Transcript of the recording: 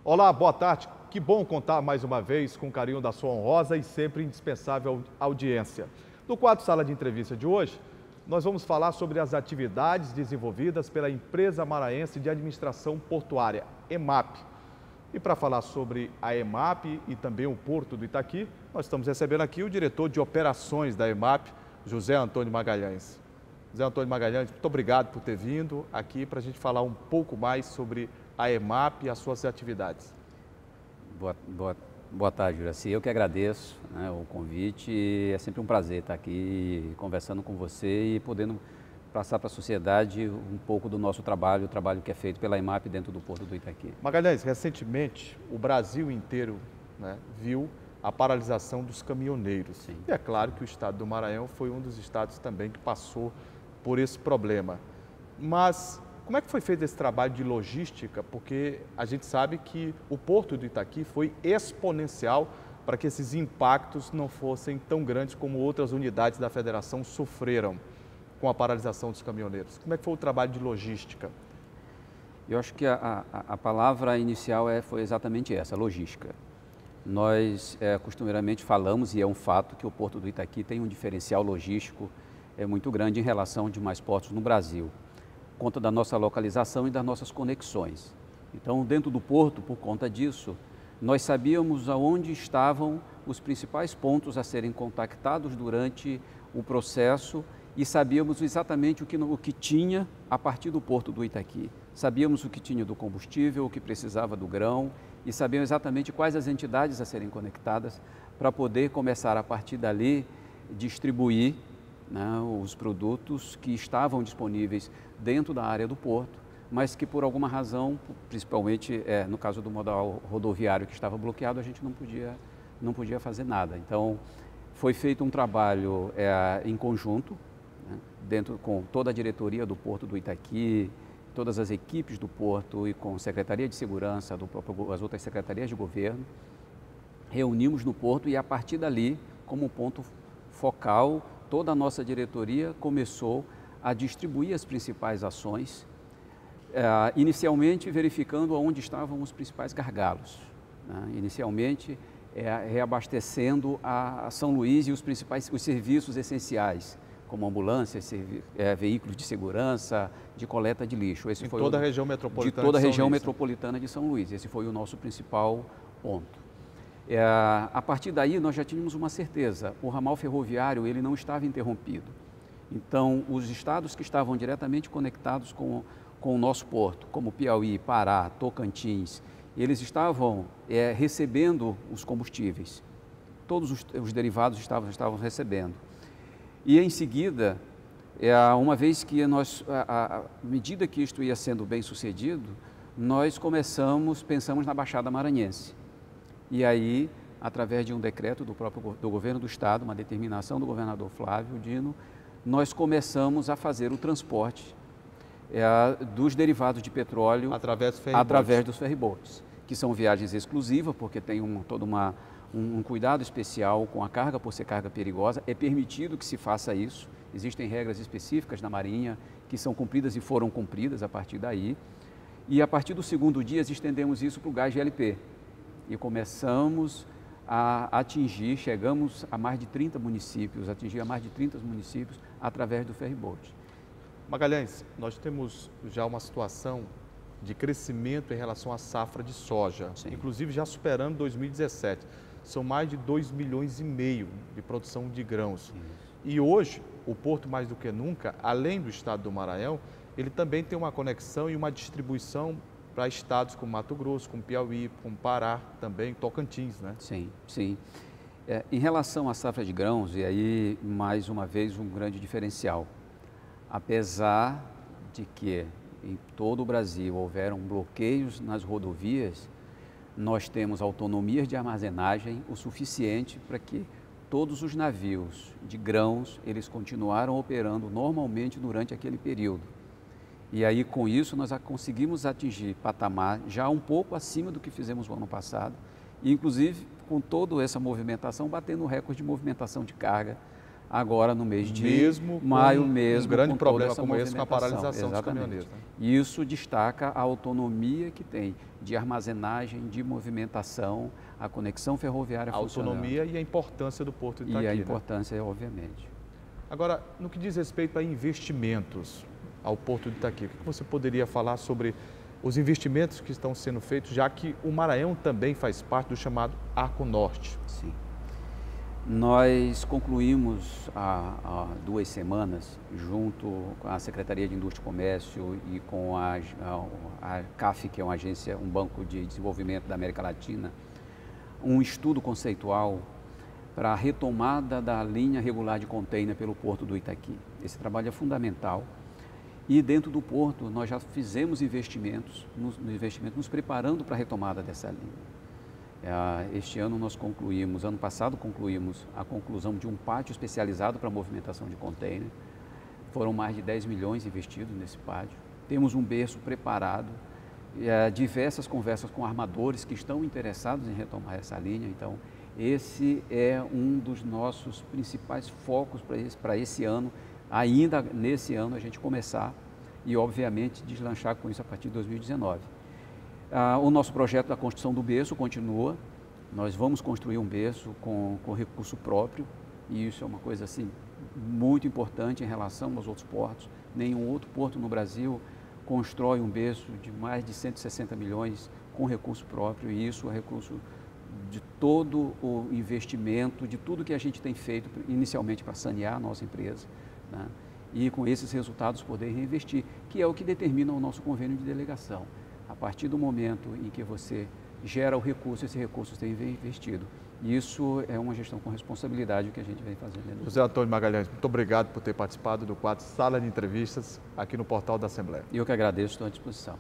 Olá, boa tarde. Que bom contar mais uma vez com o carinho da sua honrosa e sempre indispensável audiência. No quadro Sala de Entrevista de hoje, nós vamos falar sobre as atividades desenvolvidas pela Empresa Maranhense de Administração Portuária, EMAP. E para falar sobre a EMAP e também o Porto do Itaqui, nós estamos recebendo aqui o diretor de operações da EMAP, José Antônio Magalhães. José Antônio Magalhães, muito obrigado por ter vindo aqui para a gente falar um pouco mais sobre a EMAP e as suas atividades. Boa tarde, Juraci. Eu que agradeço, o convite. É sempre um prazer estar aqui conversando com você e podendo passar para a sociedade um pouco do nosso trabalho, o trabalho que é feito pela EMAP dentro do Porto do Itaqui. Magalhães, recentemente o Brasil inteiro viu a paralisação dos caminhoneiros. Sim. E é claro que o estado do Maranhão foi um dos estados também que passou por esse problema. Mas como é que foi feito esse trabalho de logística? Porque a gente sabe que o Porto do Itaqui foi exponencial para que esses impactos não fossem tão grandes como outras unidades da federação sofreram com a paralisação dos caminhoneiros. Como é que foi o trabalho de logística? Eu acho que a palavra inicial foi exatamente essa, logística. Nós costumeiramente falamos, e é um fato, que o Porto do Itaqui tem um diferencial logístico muito grande em relação aos demais portos no Brasil, por conta da nossa localização e das nossas conexões. Então, dentro do porto, por conta disso, nós sabíamos aonde estavam os principais pontos a serem contactados durante o processo e sabíamos exatamente o que tinha a partir do Porto do Itaqui. Sabíamos o que tinha do combustível, o que precisava do grão e sabíamos exatamente quais as entidades a serem conectadas para poder começar a partir dali distribuir os produtos que estavam disponíveis dentro da área do porto, mas que por alguma razão, principalmente no caso do modal rodoviário que estava bloqueado, a gente não podia fazer nada. Então, foi feito um trabalho em conjunto, dentro com toda a diretoria do Porto do Itaqui, todas as equipes do Porto e com a Secretaria de Segurança, as outras secretarias de governo, reunimos no Porto e a partir dali, como ponto focal, toda a nossa diretoria começou a distribuir as principais ações, inicialmente verificando onde estavam os principais gargalos, inicialmente reabastecendo a São Luís e os serviços essenciais, como ambulâncias, veículos de segurança, de coleta de lixo. Esse foi toda a região metropolitana de toda a região metropolitana de São Luís. Esse foi o nosso principal ponto. A partir daí, nós já tínhamos uma certeza, o ramal ferroviário ele não estava interrompido. Então, os estados que estavam diretamente conectados com o nosso porto, como Piauí, Pará, Tocantins, eles estavam recebendo os combustíveis. Todos os derivados estavam recebendo. E, em seguida, uma vez que à medida que isto ia sendo bem sucedido, nós pensamos na Baixada Maranhense. E aí, através de um decreto do governo do estado, uma determinação do governador Flávio Dino, nós começamos a fazer o transporte dos derivados de petróleo através dos ferryboats, que são viagens exclusivas, porque tem todo um cuidado especial com a carga, por ser carga perigosa. É permitido que se faça isso, existem regras específicas na Marinha que são cumpridas e foram cumpridas a partir daí. E a partir do segundo dia, estendemos isso para o gás GLP. E começamos chegamos a mais de 30 municípios, através do ferryboat. Magalhães, nós temos já uma situação de crescimento em relação à safra de soja, Sim. Inclusive já superando 2017. São mais de 2,5 milhões de produção de grãos. Sim. E hoje, o Porto, mais do que nunca, além do estado do Maranhão, ele também tem uma conexão e uma distribuição para estados como Mato Grosso, como Piauí, como Pará, também Tocantins, né? Sim, sim. Em relação à safra de grãos, e aí, mais uma vez, um grande diferencial. Apesar de que em todo o Brasil houveram bloqueios nas rodovias, nós temos autonomias de armazenagem o suficiente para que todos os navios de grãos, eles continuaram operando normalmente durante aquele período. E aí, com isso, nós conseguimos atingir patamar já um pouco acima do que fizemos no ano passado, e inclusive com toda essa movimentação, batendo o recorde de movimentação de carga agora no mês de mesmo maio, um grande com problema toda essa como esse, com a paralisação dos exatamente. caminhoneiros. Né? Isso destaca a autonomia que tem de armazenagem, de movimentação, a conexão ferroviária funcionando. A autonomia e a importância do Porto de Itaqui. E a importância, obviamente. Agora, no que diz respeito a investimentos ao Porto de Itaqui, o que você poderia falar sobre os investimentos que estão sendo feitos, já que o Maranhão também faz parte do chamado Arco Norte? Sim. Nós concluímos há 2 semanas, junto com a Secretaria de Indústria e Comércio e com a CAF, que é uma agência, um banco de desenvolvimento da América Latina, um estudo conceitual para a retomada da linha regular de container pelo Porto do Itaqui. Esse trabalho é fundamental e dentro do Porto nós já fizemos investimentos, nos preparando para a retomada dessa linha. Este ano nós concluímos, ano passado concluímos a conclusão de um pátio especializado para a movimentação de container. Foram mais de 10 milhões investidos nesse pátio. Temos um berço preparado, diversas conversas com armadores que estão interessados em retomar essa linha. Então, esse é um dos nossos principais focos para esse ano. Ainda nesse ano a gente começar e, obviamente, deslanchar com isso a partir de 2019. O nosso projeto da construção do berço continua. Nós vamos construir um berço com recurso próprio e isso é uma coisa assim muito importante em relação aos outros portos. Nenhum outro porto no Brasil constrói um berço de mais de 160 milhões com recurso próprio e isso é recurso de todo o investimento, de tudo que a gente tem feito inicialmente para sanear a nossa empresa, né? E com esses resultados poder reinvestir, que é o que determina o nosso convênio de delegação. A partir do momento em que você gera o recurso, esse recurso tem investido. E isso é uma gestão com responsabilidade que a gente vem fazendo. José Antônio Magalhães, muito obrigado por ter participado do quadro Sala de Entrevistas aqui no portal da Assembleia. Eu que agradeço, estou à disposição.